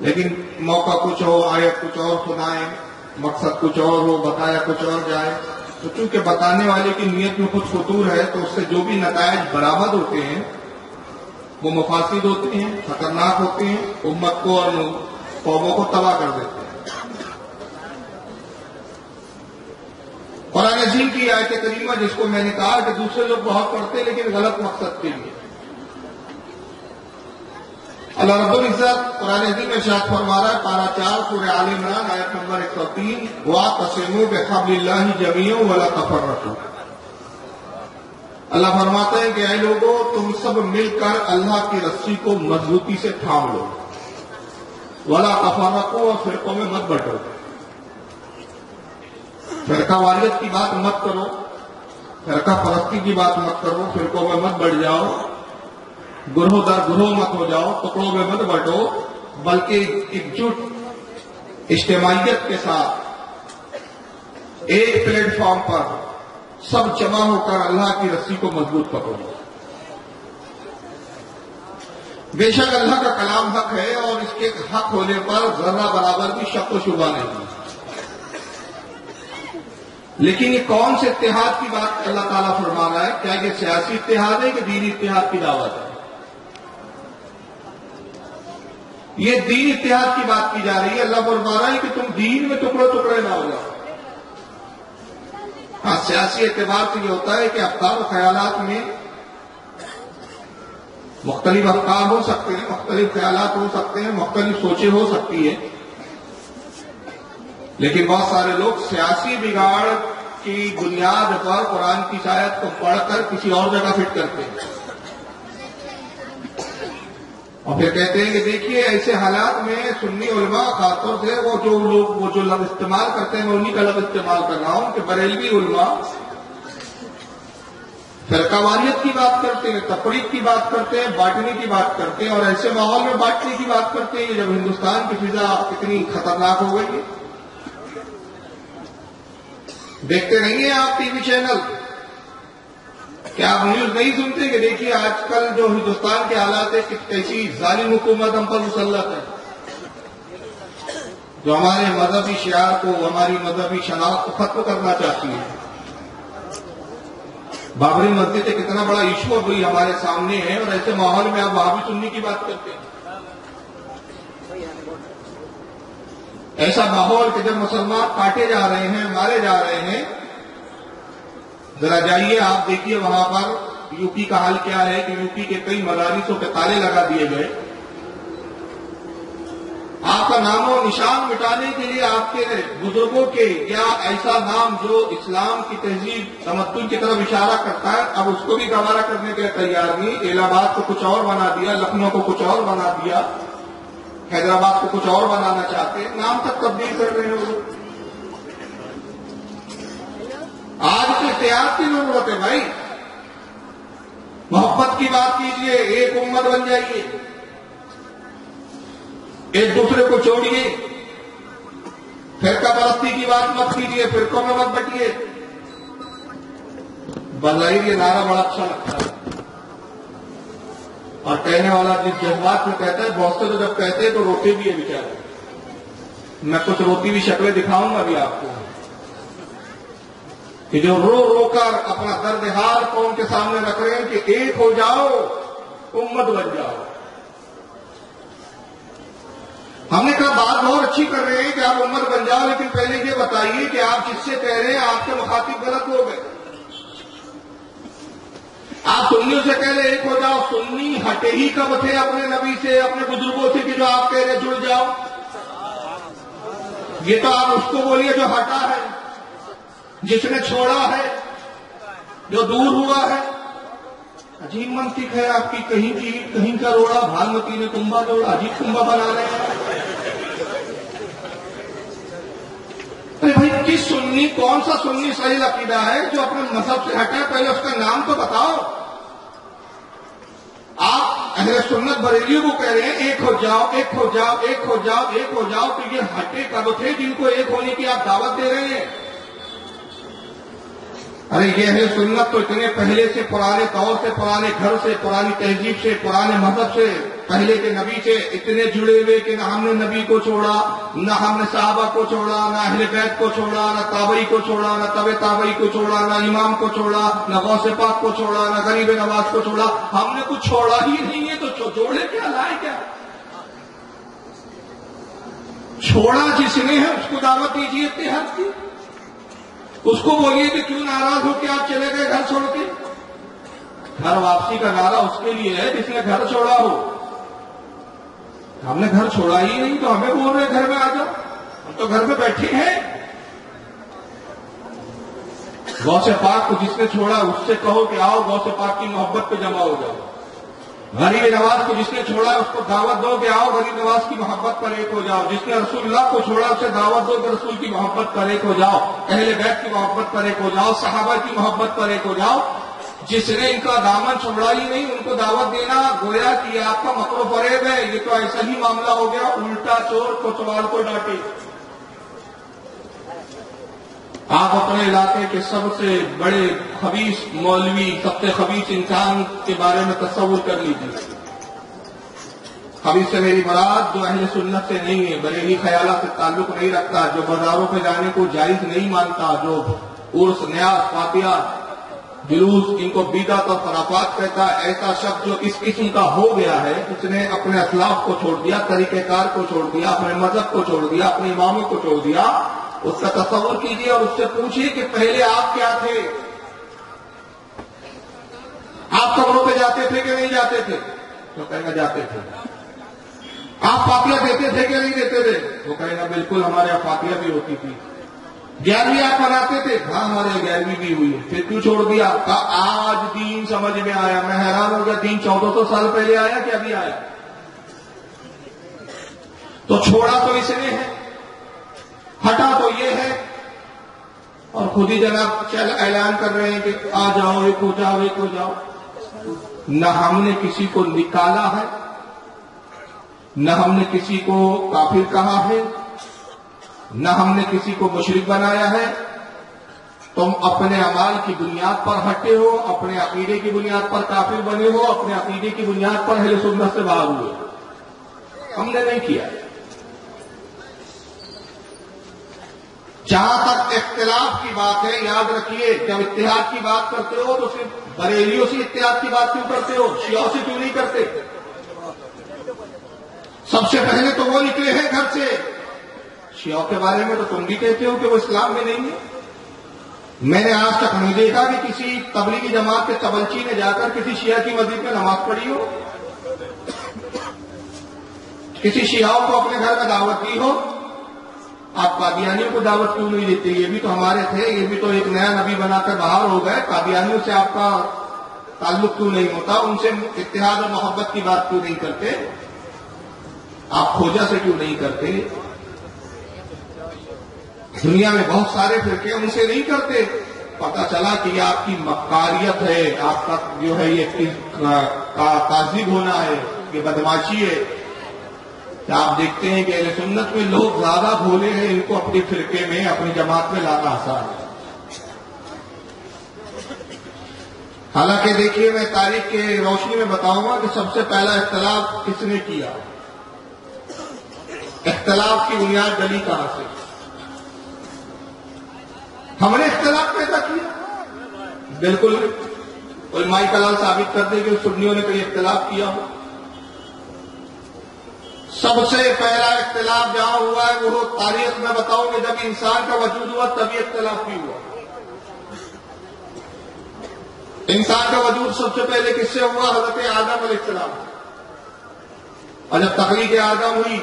لیکن موقع کچھ ہو، آیت کچھ اور سنائیں، مقصد کچھ اور ہو، بتایا کچھ اور جائے، تو چونکہ بتانے والے کی نیت میں کچھ فطور ہے تو اس سے جو بھی نتائج برآمد ہوتے ہیں وہ مفاسد ہوتے ہیں، خطرناک ہوتے ہیں، امت کو اور قوموں کو تباہ کر دیتے ہیں۔ قرآن عظیم کی آیت کریمہ جس کو میں نے کہا کہ دوسرے لوگ بہت پڑھتے لیکن غلط مقصد کے لیے، اللہ رب العزت قرآن عظیم میں ارشاد فرما رہا ہے، پارہ 4 سورہ آل عمران آیت نمبر 103، وَاعْتَصِمُوا بِحَبْلِ اللَّهِ جَمِيعًا وَلَا تَفَرَّقُوا۔ اللہ فرماتا ہے کہ اے لوگوں، تم سب مل کر اللہ کی رسی کو مضبوطی سے تھام لو، وَلَا تَفَرَّقُوا، اور فرقوں میں مت بٹو، فرقہ واریت کی بات مت کرو، فرقہ پرستی کی بات مت کرو، فرقوں میں مت بڑھ جاؤ، گروہ در گروہ مت ہو جاؤ، ٹکڑوں میں مت بٹو، بلکہ ایک جٹ اجتماعیت کے ساتھ ایک پلیٹ فارم پر سب جمع ہو کر اللہ کی رسی کو مضبوط پکڑو۔ بے شک اللہ کا کلام حق ہے اور اس کے حق ہونے پر ذرہ برابر بھی شک و شبہ نہیں، لیکن یہ کون سے اتحاد کی بات اللہ تعالیٰ فرما رہا ہے؟ کیا یہ سیاسی اتحاد ہے کہ دینی اتحاد کی دعوت ہے؟ یہ دین اتحاد کی بات کی جا رہی ہے۔ اللہ فرما رہا ہے کہ تم دین میں ٹکڑے ٹکڑے نہ ہو جاؤ۔ ہاں، سیاسی اعتبار سے یہ ہوتا ہے کہ افکار و خیالات میں مختلف افکار ہو سکتے ہیں، مختلف خیالات ہو سکتے ہیں، مختلف سوچیں ہو سکتی ہے، لیکن بہت سارے لوگ سیاسی بگاڑ کی بنیاد پر قرآن کی آیت کو پڑھ کر کسی اور جگہ فٹ کرتے ہیں اور پھر کہتے ہیں کہ دیکھیے ایسے حالات میں سنی علماء خاص طور سے وہ جو لفظ استعمال کرتے ہیں میں انہی کا لفظ استعمال کر رہا ہوں کہ بریلوی علماء فرقہ واریت کی بات کرتے ہیں، تفریق کی بات کرتے ہیں، بانٹنے کی بات کرتے ہیں، اور ایسے ماحول میں بانٹنے کی بات کرتے ہیں جب ہندوستان کی فضا اتنی خطرناک ہو گئی ہے۔ دیکھتے نہیں ہیں آپ ٹی وی چینل؟ کیا آپ نیوز نہیں سنتے کہ دیکھیے آج کل جو ہندوستان کے حالات ہے، کیسی ظالم حکومت ہم پر مسلط ہے، جو ہمارے مذہبی شعار کو، ہماری مذہبی شناخت کو ختم کرنا چاہتی ہے۔ بابری مسجد ایک اتنا بڑا ایشو ابھی ہمارے سامنے ہے اور ایسے ماحول میں آپ وہابی سنی کی بات کرتے ہیں۔ ایسا ماحول کہ جب مسلمان کاٹے جا رہے ہیں، مارے جا رہے ہیں، ذرا جائیے آپ دیکھیے وہاں پر یو پی کا حال کیا ہے کہ یو پی کے کئی مدارسوں پہ تالے لگا دیے گئے۔ آپ کا نام و نشان مٹانے کے لیے آپ کے بزرگوں کے یا ایسا نام جو اسلام کی تہذیب تمدن کی طرف اشارہ کرتا ہے، اب اس کو بھی گوارا کرنے کے لیے تیار نہیں۔ الہ آباد کو کچھ اور بنا دیا، لکھنؤ کو کچھ اور بنا دیا، حیدرآباد کو کچھ اور بنانا چاہتے ہیں، نام تک تبدیل کر رہے ہیں وہ۔ آج تو اتحاد کی ضرورت ہے بھائی، محبت کی بات کیجئے، ایک امت بن جائیے، ایک دوسرے کو چھوڑیے، فرقہ پرستی کی بات مت کیجئے، فرقوں میں مت بٹیے۔ بظاہر یہ نعرہ بڑا اچھا لگتا ہے اور کہنے والا جس جذبات میں کہتا ہے، بہت سے تو جب کہتے ہیں تو روتے بھی ہے بیچارے۔ میں کچھ روتی ہوئی شکلیں دکھاؤں گا ابھی آپ کو کہ جو رو رو کر اپنا درد حال قوم کے سامنے رکھ رہے ہیں کہ ایک ہو جاؤ، امت بن جاؤ۔ ہم نے کہا بات بہت اچھی کر رہے ہیں کہ آپ امت بن جاؤ، لیکن پہلے یہ بتائیے کہ آپ جس سے کہہ رہے ہیں آپ کے مخاطب غلط ہو گئے۔ آپ سنیوں سے کہہ رہے ایک ہو جاؤ، سنی ہٹے ہی کب تھے اپنے نبی سے، اپنے بزرگوں سے کہ جو آپ کہہ رہے جڑ جاؤ؟ یہ تو آپ اس کو بولیے جو ہٹا ہے، جس نے چھوڑا ہے، جو دور ہوا ہے۔ عجیب منطق ہے آپ کی، کہیں کا روڑا بھالمتی نے کنبا توڑا، عجیب کنبا بنا رہے ہیں۔ ارے بھائی کس سنی، کون سا سنی صحیح عقیدہ ہے جو اپنے مذہب سے ہٹا ہے؟ پہلے اس کا نام تو بتاؤ۔ آپ اہل سنت بریلیوں کو کہہ رہے ہیں ایک ہو جاؤ، ایک ہو جاؤ، ایک ہو جاؤ، ایک ہو جاؤ، تو یہ ہٹے کب تھے جن کو ایک ہونے کی آپ دعوت دے رہے ہیں؟ ارے یہ اہل سنت تو اتنے پہلے سے، پرانے دور سے، پرانے گھر سے، پرانی تہذیب سے، پرانے مذہب سے پہلے کے نبی سے اتنے جڑے ہوئے کہ نہ ہم نے نبی کو چھوڑا، نہ ہم نے صحابہ کو چھوڑا، نہ اہل بیت کو چھوڑا، نہ تابعی کو چھوڑا، نہ تبع تابعی کو چھوڑا، نہ امام کو چھوڑا، نہ غوث پاک کو چھوڑا، نہ غریب نواز کو چھوڑا. ہم نے کچھ چھوڑا ہی نہیں ہے تو جوڑے کیا لائے کیا؟ چھوڑا جس نے ہے اس کو دعوت دیجیے اتحاد کی. اس کو بولیے کہ کیوں ناراض ہو کے آپ چلے گئے گھر چھوڑ کے. گھر واپسی کا نعرہ اس کے لیے ہے جس نے گھر چھوڑا ہو. ہم نے گھر چھوڑا ہی نہیں تو ہمیں بول رہے گھر میں آ جاؤ، ہم تو گھر میں بیٹھے ہیں. غوث پاک کو جس نے چھوڑا اس سے کہو کہ آؤ غوث پاک کی محبت پہ جمع ہو جاؤ. غریب نواز کو جس نے چھوڑا اس کو دعوت دو کہ آؤ غریب نواز کی محبت پر ایک ہو جاؤ. جس نے رسول اللہ کو چھوڑا اسے دعوت دو کہ رسول کی محبت پر ایک ہو جاؤ، اہل بیت کی محبت پر ایک ہو جاؤ، صحابہ کی محبت پر ایک ہو جاؤ. جس نے ان کا دامن چھوڑا ہی نہیں ان کو دعوت دینا گویا کہ یہ آپ کا مکر و فریب ہے. یہ تو ایسا ہی معاملہ ہو گیا الٹا چور کوتوال کو ڈانٹے. آپ اپنے علاقے کے سب سے بڑے خبیث مولوی، سب سے خبیث انسان کے بارے میں تصور کر لیجیے. خبیث سے میری مراد جو اہل سنت سے نہیں ہے، بریلی خیالات سے تعلق نہیں رکھتا، جو بازاروں پہ جانے کو جائز نہیں مانتا، جو عرس، نیاز، فاتحہ، جلوس ان کو بدعت اور خرافات کہتا ہے. ایسا شخص جو اس قسم کا ہو گیا ہے اس نے اپنے اسلاف کو چھوڑ دیا، طریقہ کار کو چھوڑ دیا، اپنے مذہب کو چھوڑ دیا، اپنے اماموں کو چھوڑ دیا. اس کا تصور کیجیے اور اس سے پوچھیے کہ پہلے آپ کیا تھے. آپ قبروں پہ جاتے تھے کہ نہیں جاتے تھے؟ تو کہنا جاتے تھے. آپ فاتحہ دیتے تھے کہ نہیں دیتے تھے؟ وہ کہنا بالکل ہمارے یہاں فاتحہ بھی ہوتی تھی. 11ویں آپ مناتے تھے؟ ہاں ہمارے 11ویں بھی ہوئی ہے. پھر کیوں چھوڑ دیا؟ آج دین سمجھ میں آیا. میں حیران ہو گیا، دین 1400 سال پہلے آیا کہ ابھی آیا؟ تو چھوڑا تو اس نے ہے، ہٹا تو یہ ہے، اور خود ہی جناب چل اعلان کر رہے ہیں کہ آ جاؤ ایک ہو جاؤ ایک ہو جاؤ. نہ ہم نے کسی کو نکالا ہے، نہ ہم نے کسی کو کافر کہا ہے، نہ ہم نے کسی کو مشرک بنایا ہے. تم اپنے اعمال کی بنیاد پر ہٹے ہو، اپنے عقیدے کی بنیاد پر کافر بنے ہو، اپنے عقیدے کی بنیاد پر اہل سنت سے باہر ہوئے. ہم نے نہیں کیا. جہاں تک اختلاف کی بات ہے، یاد رکھیے جب اتحاد کی بات کرتے ہو تو صرف بریلیوں سے اتحاد کی بات کیوں کرتے ہو؟ شیعوں سے کیوں نہیں کرتے؟ سب سے پہلے تو وہ نکلے ہیں گھر سے. شیعوں کے بارے میں تو تم بھی کہتے ہو کہ وہ اسلام میں نہیں ہے. میں نے آج تک نہیں دیکھا کہ کسی تبلیغی جماعت کے تبلچی نے جا کر کسی شیعہ کی مسجد میں نماز پڑھی ہو، کسی شیعوں کو اپنے گھر میں دعوت دی ہو. آپ قادیانیوں کو دعوت کیوں نہیں دیتے؟ یہ بھی تو ہمارے تھے، یہ بھی تو ایک نیا نبی بنا کر باہر ہو گئے. قادیانیوں سے آپ کا تعلق کیوں نہیں ہوتا؟ ان سے اتحاد اور محبت کی بات کیوں نہیں کرتے؟ آپ کھوجا سے کیوں نہیں کرتے؟ دنیا میں بہت سارے فرقے ان سے نہیں کرتے. پتا چلا کہ یہ آپ کی مکاریت ہے، آپ کا جو ہے یہ کاذب ہونا ہے، یہ بدماشی ہے. آپ دیکھتے ہیں کہ اہل سنت میں لوگ زیادہ بھولے ہیں، ان کو اپنی فرقے میں اپنی جماعت میں لانا آسان ہے. حالانکہ دیکھیے میں تاریخ کے روشنی میں بتاؤں گا کہ سب سے پہلا اختلاف کس نے کیا. اختلاف کی بنیاد ڈلی کہاں سے؟ ہم نے اختلاف پیدا کیا؟ بالکل. کوئی مائی کلال ثابت کر دے کہ سنیوں نے کوئی اختلاف کیا ہو. سب سے پہلا اختلاف جہاں ہوا ہے وہ تاریخ میں بتاؤں کہ جب انسان کا وجود ہوا تبھی اختلاف بھی ہوا. انسان کا وجود سب سے پہلے کس سے ہوا؟ حضرت آدم علیہ السلام. اور جب تخلیق آدم ہوئی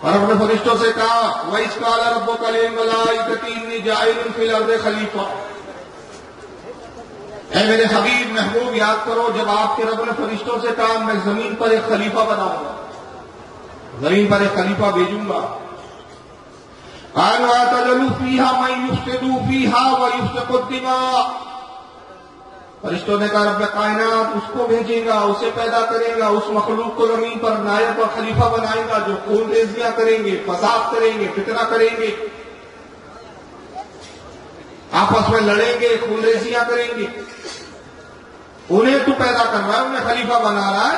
اور اپنے فرشتوں سے کہا وَإِذْ قَالَ رَبُّكَ لِلْمَلَائِكَةِ إِنِّي جَاعِلٌ فِي الْأَرْضِ خَلِيفَةً. اے میرے حبیب محبوب یاد کرو جب آپ کے رب نے فرشتوں سے کہا میں زمین پر ایک خلیفہ بناؤں گا، زمین پر ایک خلیفہ بھیجوں گا. قَالُوا أَتَجْعَلُ فِيهَا مَن يُفْسِدُ فِيهَا وَيُسْفِكُ الدِّمَاءَ. فرشتوں نے کہا رب کائنات اس کو بھیجے گا، اسے پیدا کرے گا، اس مخلوق کو زمین پر نائب اور خلیفہ بنائے گا جو خون ریزیاں کریں گے، فساد کریں گے، فتنہ کریں گے، آپس میں لڑیں گے، خون ریزیاں کریں گے. انہیں تو پیدا کر رہا ہے، انہیں خلیفہ بنا رہا ہے.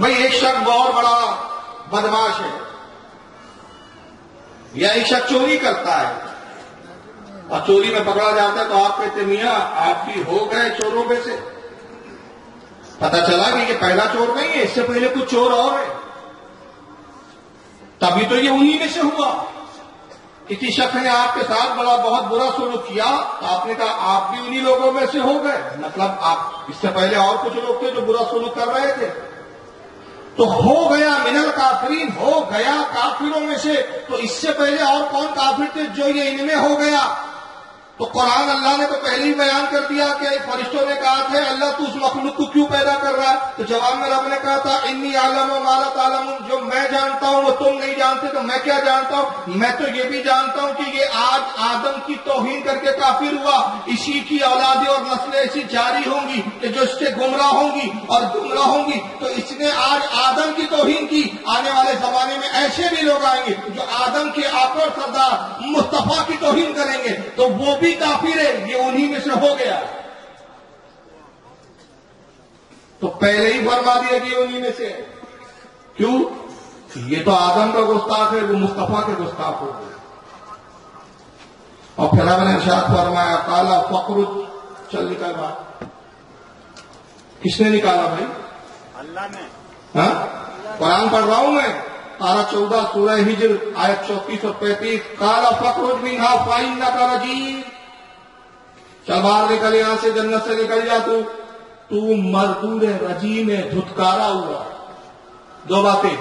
بھائی ایک شخص بہت بڑا بدماش ہے یا ایک شخص چوری کرتا ہے اور چوری میں پکڑا جاتا ہے تو آپ کہتے میاں آپ بھی ہو گئے چوروں میں سے. پتا چلا کہ یہ پہلا چور نہیں ہے، اس سے پہلے کچھ چور اور ہے، تبھی تو یہ انہی میں سے ہوا. کسی شخص نے آپ کے ساتھ بہت برا سلوک کیا تو آپ نے کہا آپ بھی انہی لوگوں میں سے ہو گئے، مطلب آپ اس سے پہلے اور کچھ لوگ تھے جو برا سلوک کر رہے تھے. تو ہو گیا من الکافرین، ہو گیا کافروں میں سے. تو اس سے پہلے اور کون کافر تھے جو یہ ان میں ہو گیا؟ تو قرآن اللہ نے تو پہلے ہی بیان کر دیا کہ فرشتوں نے کہا تھا اللہ تو اس مخلوق کو کیوں پیدا کر رہا ہے؟ تو جواب میں رب نے کہا تھا انی اعلم ما لا تعلمون، جو میں جانتا ہوں وہ تم نہیں جانتے. تو میں کیا جانتا ہوں؟ میں تو یہ بھی جانتا ہوں کہ یہ آج آدم کی توہین کر کے کافر ہوا، اسی کی اولادیں اور نسلیں ایسی جاری ہوں گی کہ جو اس سے گمراہ ہوں گی اور گمراہ ہوں گی. تو اس نے آج آدم کی توہین کی، آنے والے زمانے میں ایسے بھی لوگ آئیں گے جو آدم کے آقا اور سردار مصطفیٰ کی توہین کریں گے، تو وہ بھی کافر ہے، یہ انہی میں سے ہو گیا. تو پہلے ہی فرما دیا کہ انہی میں سے. کیوں؟ یہ تو آدم کا گستاخ ہے، وہ مصطفیٰ کے گستاخ ہو گئے. اور پھر ہم نے ارشاد فرمایا کالا فخرج، چل نکل بات. کس نے نکالا بھائی؟ اللہ نے. ہاں قرآن پڑھ رہا ہوں میں، پارہ 14 سورہ ہجر آیت 34 اور 35. کالا فخرج منہا فإنک رجیم، چل باہر نکل یہاں سے، جنت سے نکل جا. تو مردود ہے، رجیم ہے، دھتکارا ہوا. دو باتیں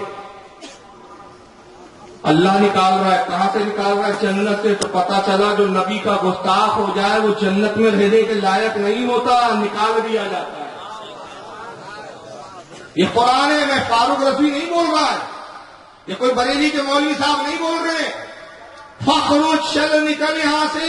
اللہ نکال رہا ہے. کہاں سے نکال رہا ہے؟ جنت سے. تو پتا چلا جو نبی کا گستاخ ہو جائے وہ جنت میں رہنے کے لائق نہیں ہوتا، نکال دیا جاتا ہے. یہ قرآن ہے، میں فاروق رضوی نہیں بول رہا ہے، یہ کوئی بریلی کے مولوی صاحب نہیں بول رہے ہیں. فخرج، چل نکل یہاں سے،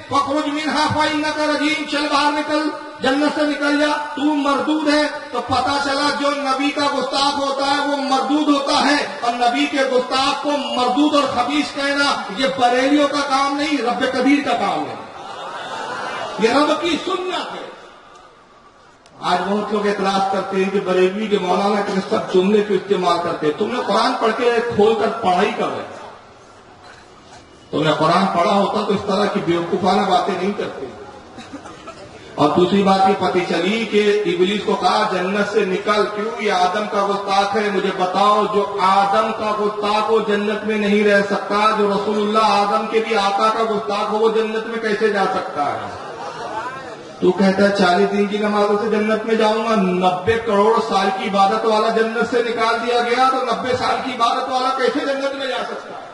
فخرج منہا فإنک رجیم، چل باہر نکل، جنت سے نکل جا، تو مردود ہے. تو پتا چلا جو نبی کا گستاخ ہوتا ہے وہ مردود ہوتا ہے، اور نبی کے گستاخ کو مردود اور خبیث کہنا یہ بریلیوں کا کام نہیں، رب قدیر کا کام ہے، یہ رب کی سنت ہے. آج بہت لوگ اعتراض کرتے ہیں کہ بریلوی کے مولانا کے سب جملے کو استعمال کرتے ہیں. تم نے قرآن پڑھ کے کھول کر پڑھائی کر رہے، تم نے قرآن پڑھا ہوتا تو اس طرح کی بیوقوفانہ باتیں نہیں کرتے. اور دوسری بات یہ پتہ چلی کہ ابلیس کو کہا جنت سے نکل، کیوں؟ یہ آدم کا گستاخ ہے. مجھے بتاؤ جو آدم کا گستاخ ہو جنت میں نہیں رہ سکتا، جو رسول اللہ آدم کے بھی آقا کا گستاخ ہو وہ جنت میں کیسے جا سکتا ہے؟ تو کہتا ہے 40 دن کی نمازوں سے جنت میں جاؤں گا. 90 کروڑ سال کی عبادت والا جنت سے نکال دیا گیا تو 90 سال کی عبادت والا کیسے جنت میں جا سکتا ہے؟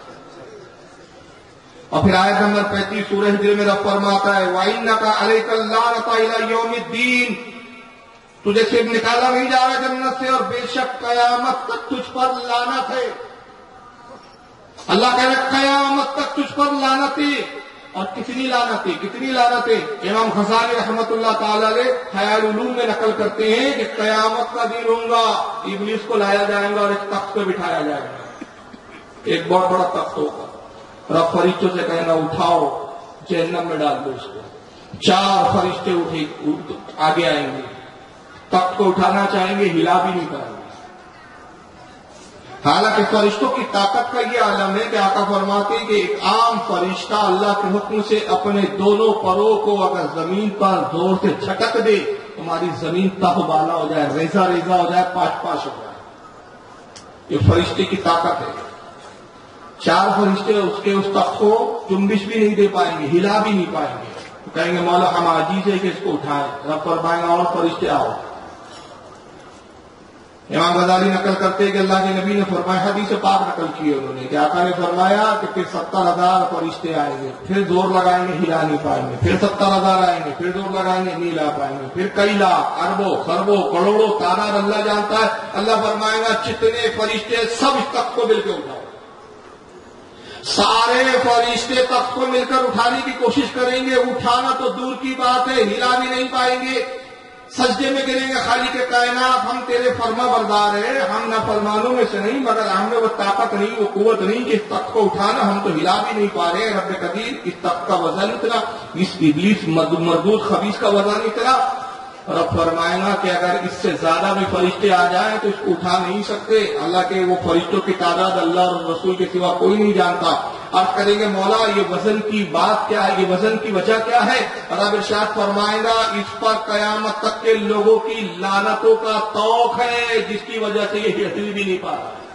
اور پھر آیت نمبر 35 سورہ ہجر میں رب فرماتا ہے وَإِنَّكَ عَلَيْكَ اللَّعْنَةَ إِلَى يَوْمِ الدِّينِ، تجھے صرف نکالا نہیں جا رہا جنت سے، اور بے شک قیامت تک تجھ پر لعنت ہے. اللہ کہہ رہا ہے قیامت تک تجھ پر لعنت ہے. اور کتنی لعنتیں، کتنی لعنتیں. امام غزالی رحمت اللہ تعالی علیہ خیال علوم میں نقل کرتے ہیں کہ قیامت کا دن ہوگا، ابلیس کو لایا جائے گا اور ایک تخت پہ بٹھایا جائے گا، ایک بہت بڑا تخت ہوگا. رب فرشتوں سے کہنا اٹھاؤ جہنم میں ڈال دو اس کو. 4 فرشتے آگے آئیں گے، تخت کو اٹھانا چاہیں گے، ہلا بھی نہیں پائیں گے. حالانکہ فرشتوں کی طاقت کا یہ عالم ہے کہ آقا فرماتے ہیں کہ ایک عام فرشتہ اللہ کے حکم سے اپنے دونوں پروں کو اگر زمین پر زور سے جھٹک دے تمہاری زمین تہ بالا ہو جائے، ریزہ ریزہ ہو جائے، پاش پاش ہو جائے. یہ فرشتے کی طاقت ہے. 4 فرشتے اس تخت کو جنبش بھی نہیں دے پائیں گے، ہلا بھی نہیں پائیں گے. کہیں گے مولا ہم عاجز ہے کہ اس کو اٹھائیں. رب فرمائیں گا اور فرشتے آؤ. امام غزالی نقل کرتے ہیں کہ اللہ کے نبی نے فرمایا، حدیث پاک نقل کی انہوں نے کہ آقا نے فرمایا کہ پھر 70,000 فرشتے آئیں گے، پھر زور لگائیں گے ہلا نہیں پائیں گے، پھر 70,000 آئیں گے، پھر زور لگائیں گے نہیں لا پائیں گے، پھر کئی لاکھ اربوں خربوں کروڑوں تعداد اللہ جانتا ہے. اللہ فرمائے گا جتنے فرشتے سب اس تخت کو مل کے اٹھاؤ. سارے فرشتے تخت کو مل کر اٹھانے کی کوشش کریں گے. اٹھانا تو دور کی بات ہے، ہلا بھی نہیں پائیں گے. سجدے میں گریں گے خالق کے کائنات ہم تیرے فرما بردار ہیں، ہم نافرمانوں میں سے نہیں، مگر ہم نے وہ طاقت نہیں، وہ قوت نہیں کہ اس تخت کو اٹھانا، ہم تو ہلا بھی نہیں پا رہے. رب قدیر اس تخت کا وزن اتنا، اس ابلیس مردود خبیث کا وزن اتنا. اور اب فرمائے گا کہ اگر اس سے زیادہ بھی فرشتے آ جائیں تو اس کو اٹھا نہیں سکتے، حالانکہ وہ فرشتوں کی تعداد اللہ اور رسول کے سوا کوئی نہیں جانتا۔ آپ کریں گے مولا یہ وزن کی بات کیا ہے، یہ وزن کی وجہ کیا ہے؟ اور اب ارشاد فرمائے گا اس پر قیامت تک کے لوگوں کی لعنتوں کا طوق ہے، جس کی وجہ سے یہ ہل بھی نہیں پا رہا۔